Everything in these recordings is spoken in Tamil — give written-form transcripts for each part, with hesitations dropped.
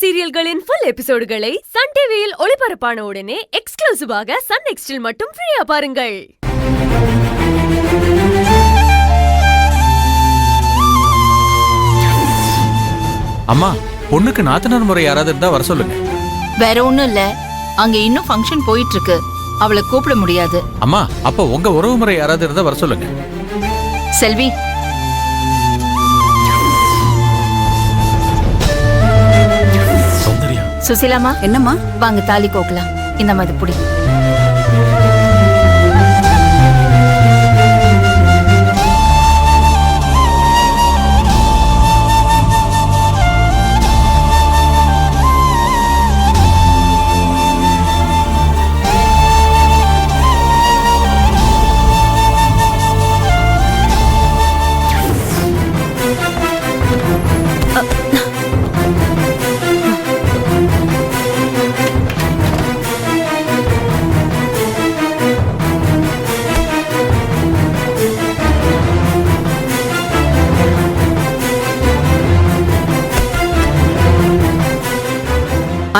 சீரியல்களின் ஃபுல் எபிசோடுகளை சன் டிவியில் ஒளிபரப்பான உடனே எக்ஸ்க்ளூசிவாக சன் நெக்ஸ்டில் மட்டும் ஃப்ரீயா பாருங்கள். அம்மா, பொண்ணுக்கு நாத்தனார் முறை யாராவது இருந்தா வர சொல்லுங்க. வேற ஒண்ணும் இல்ல, அங்க இன்னும் ஃபங்க்ஷன் போயிட்டு இருக்கு, அவளை கூப்பிட முடியாது. அம்மா, அப்ப உங்க உறவு முறை யாராவது இருந்தா வர சொல்லுங்க. செல்வி, சுசிலாமா, என்னம்மா? வாங்க தாலி கோக்கலாம். இந்த மாதிரி புடி.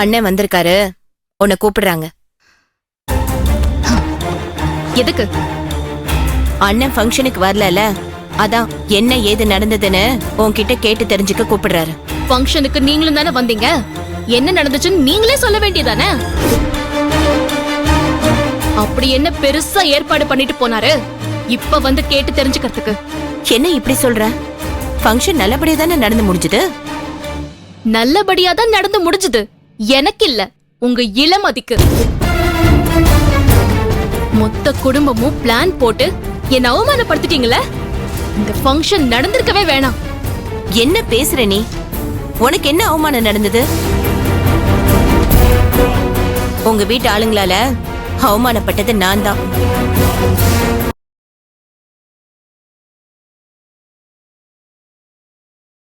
அண்ணன் வந்திருக்காரு, உன்னை கூப்பிடுறாங்க. எதுக்கு? அண்ணன் ஃபங்க்ஷனுக்கு வரல, அதான் என்ன ஏது நடந்ததுன்னு உன்கிட்ட கேட்டு தெரிஞ்சுக்க கூப்பிடுறாரு. ஃபங்க்ஷனுக்கு நீங்களும் தானே வந்தீங்க, என்ன நடந்துச்சுன்னு நீங்களே சொல்ல வேண்டியதானே? அப்படி என்ன பெருசா ஏற்பாடு பண்ணிட்டு போனாரு, இப்ப வந்து கேட்டு தெரிஞ்சுக்கிறதுக்கு? என்ன இப்படி சொல்ற? ஃபங்க்ஷன் நல்லபடியா தானே நடந்து முடிஞ்சது. நல்லபடியா தான் நடந்து முடிஞ்சது, எனக்கு இல்ல, உங்க இளமதிக்கு. மொத்த குடும்பமும் பிளான் போட்டு என்ன அவமானப்படுத்திட்டீங்களே. இந்த ஃபங்க்ஷன் நடந்திருக்கவே வேணாம். என்ன பேசுற நீ? உனக்கு என்ன அவமானம் நடந்தது? உங்க வீட்டு ஆளுங்களால அவமானப்பட்டது நான் தான்.